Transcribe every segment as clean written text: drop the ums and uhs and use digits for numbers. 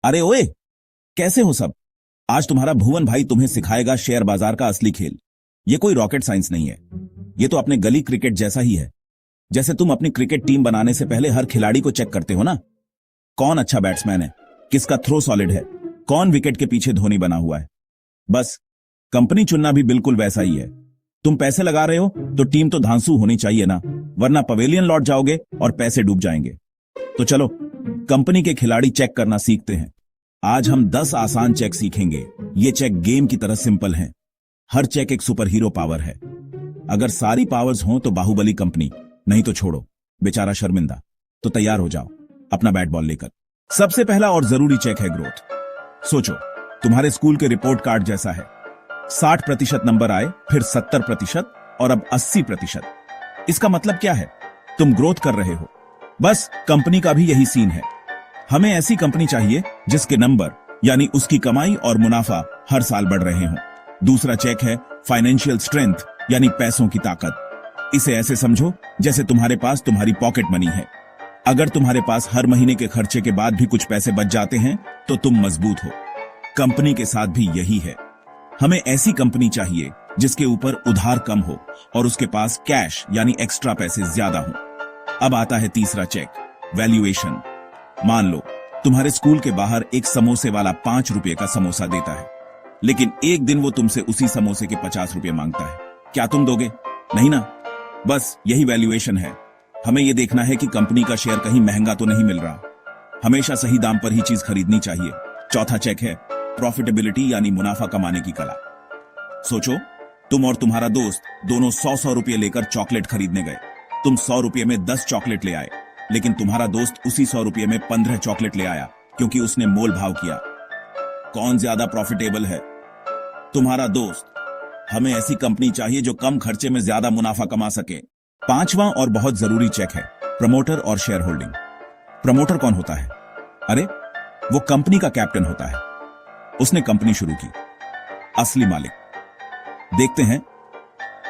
अरे ओए, कैसे हो सब। आज तुम्हारा भुवन भाई तुम्हें सिखाएगा शेयर बाजार का असली खेल। ये कोई रॉकेट साइंस नहीं है, ये तो अपने गली क्रिकेट जैसा ही है। जैसे तुम अपनी क्रिकेट टीम बनाने से पहले हर खिलाड़ी को चेक करते हो ना, कौन अच्छा बैट्समैन है, किसका थ्रो सॉलिड है, कौन विकेट के पीछे धोनी बना हुआ है। बस कंपनी चुनना भी बिल्कुल वैसा ही है। तुम पैसे लगा रहे हो तो टीम तो धांसू होनी चाहिए ना, वरना पवेलियन लौट जाओगे और पैसे डूब जाएंगे। तो चलो कंपनी के खिलाड़ी चेक करना सीखते हैं। आज हम 10 आसान चेक सीखेंगे। ये चेक गेम की तरह सिंपल हैं। हर चेक एक सुपर हीरो पावर है। अगर सारी पावर्स हों तो बाहुबली कंपनी, नहीं तो छोड़ो, बेचारा शर्मिंदा। तो तैयार हो जाओ अपना बैट बॉल लेकर। सबसे पहला और जरूरी चेक है ग्रोथ। सोचो, तुम्हारे स्कूल के रिपोर्ट कार्ड जैसा है। 60% नंबर आए, फिर 70% और अब 80%। इसका मतलब क्या है? तुम ग्रोथ कर रहे हो। बस कंपनी का भी यही सीन है। हमें ऐसी कंपनी चाहिए जिसके नंबर यानी उसकी कमाई और मुनाफा हर साल बढ़ रहे हों। दूसरा चेक है फाइनेंशियल स्ट्रेंथ यानी पैसों की ताकत। इसे ऐसे समझो जैसे तुम्हारे पास तुम्हारी पॉकेट मनी है। अगर तुम्हारे पास हर महीने के खर्चे के बाद भी कुछ पैसे बच जाते हैं तो तुम मजबूत हो। कंपनी के साथ भी यही है। हमें ऐसी कंपनी चाहिए जिसके ऊपर उधार कम हो और उसके पास कैश यानी एक्स्ट्रा पैसे ज्यादा हो। अब आता है तीसरा चेक, वैल्यूएशन। मान लो तुम्हारे स्कूल के बाहर एक समोसे वाला 5 रुपए का समोसा देता है, लेकिन एक दिन वो तुमसे उसी समोसे के 50 रुपए मांगता है। क्या तुम दोगे? नहीं ना। बस यही वैल्यूएशन है। हमें यह देखना है कि कंपनी का शेयर कहीं महंगा तो नहीं मिल रहा। हमेशा सही दाम पर ही चीज खरीदनी चाहिए। चौथा चेक है प्रॉफिटेबिलिटी यानी मुनाफा कमाने की कला। सोचो, तुम और तुम्हारा दोस्त दोनों 100 रुपए लेकर चॉकलेट खरीदने गए। तुम 100 रुपए में 10 चॉकलेट ले आए, लेकिन तुम्हारा दोस्त उसी 100 रुपए में 15 चॉकलेट ले आया, क्योंकि उसने मोल भाव किया। कौन ज्यादा प्रॉफिटेबल है? तुम्हारा दोस्त। हमें ऐसी कंपनी चाहिए जो कम खर्चे में ज्यादा मुनाफा कमा सके। पांचवां और बहुत जरूरी चेक है प्रमोटर और शेयर होल्डिंग। प्रमोटर कौन होता है? अरे वो कंपनी का कैप्टन होता है। उसने कंपनी शुरू की। असली मालिक। देखते हैं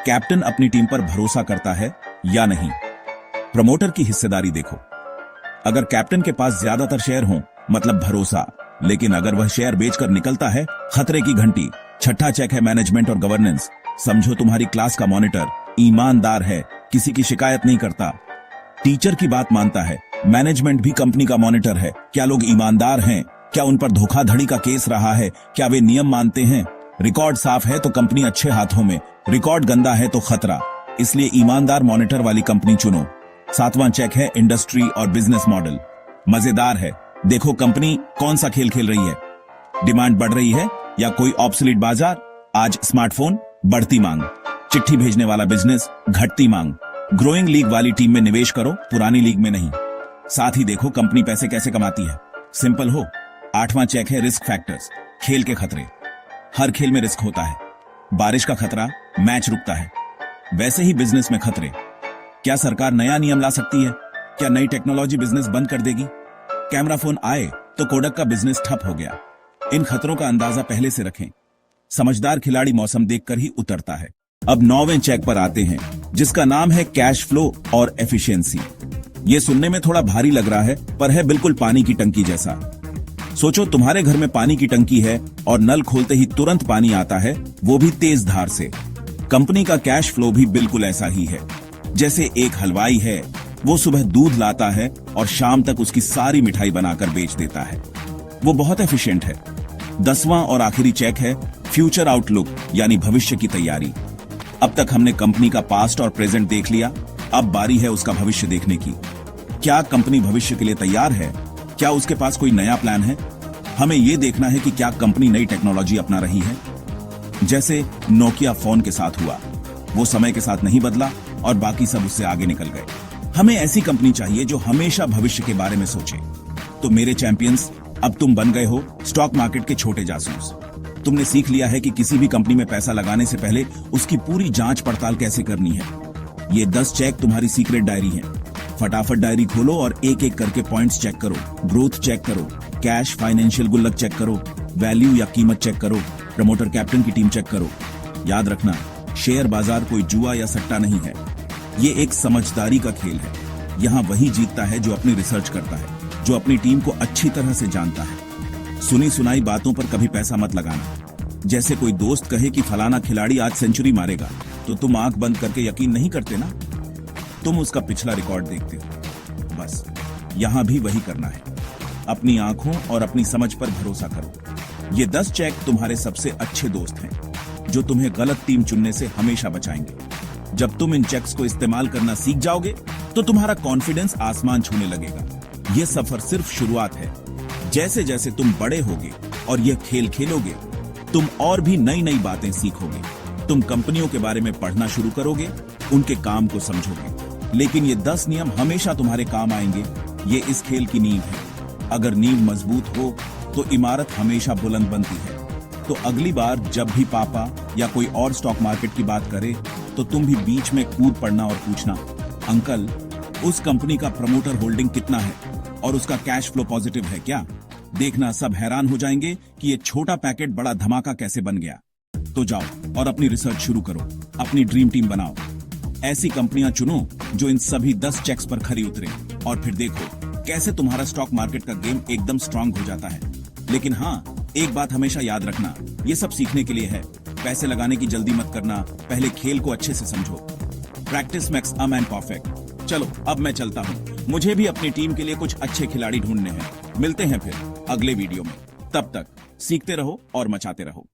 कैप्टन अपनी टीम पर भरोसा करता है या नहीं। प्रमोटर की हिस्सेदारी देखो। अगर कैप्टन के पास ज्यादातर शेयर हों मतलब भरोसा, लेकिन अगर वह शेयर बेचकर निकलता है, खतरे की घंटी। छठा चेक है मैनेजमेंट और गवर्नेंस। समझो तुम्हारी क्लास का मॉनिटर ईमानदार है, किसी की शिकायत नहीं करता, टीचर की बात मानता है। मैनेजमेंट भी कंपनी का मॉनिटर है। क्या लोग ईमानदार हैं? क्या उन पर धोखाधड़ी का केस रहा है? क्या वे नियम मानते हैं? रिकॉर्ड साफ है तो कंपनी अच्छे हाथों में, रिकॉर्ड गंदा है तो खतरा। इसलिए ईमानदार मॉनिटर वाली कंपनी चुनो। सातवां चेक है इंडस्ट्री और बिजनेस मॉडल। मजेदार है। देखो कंपनी कौन सा खेल खेल रही है। डिमांड बढ़ रही है या कोई ऑब्सोलीट बाजार? आज स्मार्टफोन, बढ़ती मांग। चिट्ठी भेजने वाला बिजनेस, घटती मांग। ग्रोइंग लीग वाली टीम में निवेश करो, पुरानी लीग में नहीं। साथ ही देखो कंपनी पैसे कैसे कमाती है। सिंपल हो। आठवां चेक है रिस्क फैक्टर्स, खेल के खतरे। हर खेल में रिस्क होता है। बारिश का खतरा, मैच रुकता है। वैसे ही बिजनेस में खतरे। क्या सरकार नया नियम ला सकती है? क्या नई टेक्नोलॉजी बिजनेस बंद कर देगी? कैमरा फोन आए तो कोडक का बिजनेस ठप हो गया। इन खतरों का अंदाजा पहले से रखें। समझदार खिलाड़ी मौसम देखकर ही उतरता है। अब 9वें चेक पर आते हैं, जिसका नाम है कैश फ्लो और एफिशिएंसी। ये सुनने में थोड़ा भारी लग रहा है, पर है बिल्कुल पानी की टंकी जैसा। सोचो तुम्हारे घर में पानी की टंकी है और नल खोलते ही तुरंत पानी आता है, वो भी तेज धार से। कंपनी का कैश फ्लो भी बिल्कुल ऐसा ही है। जैसे एक हलवाई है, वो सुबह दूध लाता है और शाम तक उसकी सारी मिठाई बनाकर बेच देता है। वो बहुत एफिशिएंट है। 10वां और आखिरी चेक है फ्यूचर आउटलुक यानी भविष्य की तैयारी। अब तक हमने कंपनी का पास्ट और प्रेजेंट देख लिया, अब बारी है उसका भविष्य देखने की। क्या कंपनी भविष्य के लिए तैयार है? क्या उसके पास कोई नया प्लान है? हमें यह देखना है कि क्या कंपनी नई टेक्नोलॉजी अपना रही है। जैसे नोकिया फोन के साथ हुआ, वो समय के साथ नहीं बदला और बाकी सब उससे आगे निकल गए। हमें ऐसी कंपनी चाहिए जो हमेशा भविष्य के बारे में सोचे। तो मेरे चैंपियंस, अब तुम बन गए हो स्टॉक मार्केट के छोटे जासूस। तुमने सीख लिया है कि किसी भी कंपनी में पैसा लगाने से पहले उसकी पूरी जांच पड़ताल कैसे करनी है। ये 10 चेक तुम्हारी सीक्रेट डायरी है। फटाफट डायरी खोलो और एक एक करके पॉइंट्स चेक करो। ग्रोथ चेक करो, कैश फाइनेंशियल गुल्लक चेक करो, वैल्यू या कीमत चेक करो, प्रमोटर कैप्टन की टीम चेक करो। याद रखना, शेयर बाजार कोई जुआ या सट्टा नहीं है। ये एक समझदारी का खेल है। यहाँ वही जीतता है जो अपनी रिसर्च करता है, जो अपनी टीम को अच्छी तरह से जानता है। सुनी सुनाई बातों पर कभी पैसा मत लगाना। जैसे कोई दोस्त कहे कि फलाना खिलाड़ी आज सेंचुरी मारेगा, तो तुम आंख बंद करके यकीन नहीं करते ना, तुम उसका पिछला रिकॉर्ड देखते हो। बस यहां भी वही करना है, अपनी आंखों और अपनी समझ पर भरोसा करो। ये 10 चेक तुम्हारे सबसे अच्छे दोस्त हैं, जो तुम्हें गलत टीम चुनने से हमेशा बचाएंगे। जब तुम इन चेक्स को इस्तेमाल करना सीख जाओगे, तो तुम्हारा कॉन्फिडेंस आसमान छूने लगेगा। ये सफर सिर्फ शुरुआत है। जैसे जैसे तुम बड़े होगे और यह खेल खेलोगे, तुम और भी नई नई बातें सीखोगे। तुम कंपनियों के बारे में पढ़ना शुरू करोगे, उनके काम को समझोगे। लेकिन ये 10 नियम हमेशा तुम्हारे काम आएंगे। ये इस खेल की नींव है। अगर नींव मजबूत हो तो इमारत हमेशा बुलंद बनती है। तो अगली बार जब भी पापा या कोई और स्टॉक मार्केट की बात करे, तो तुम भी बीच में कूद पड़ना और पूछना, अंकल, उस कंपनी का प्रमोटर होल्डिंग कितना है और उसका कैश फ्लो पॉजिटिव है क्या? देखना सब हैरान हो जाएंगे कि ये छोटा पैकेट बड़ा धमाका कैसे बन गया। तो जाओ और अपनी रिसर्च शुरू करो, अपनी ड्रीम टीम बनाओ। ऐसी कंपनियां चुनो जो इन सभी 10 चेक्स पर खरी उतरे, और फिर देखो कैसे तुम्हारा स्टॉक मार्केट का गेम एकदम स्ट्रांग हो जाता है। लेकिन हाँ, एक बात हमेशा याद रखना, ये सब सीखने के लिए है। पैसे लगाने की जल्दी मत करना, पहले खेल को अच्छे से समझो। Practice makes a man perfect. चलो अब मैं चलता हूँ, मुझे भी अपनी टीम के लिए कुछ अच्छे खिलाड़ी ढूंढने हैं। मिलते हैं फिर अगले वीडियो में। तब तक सीखते रहो और मचाते रहो।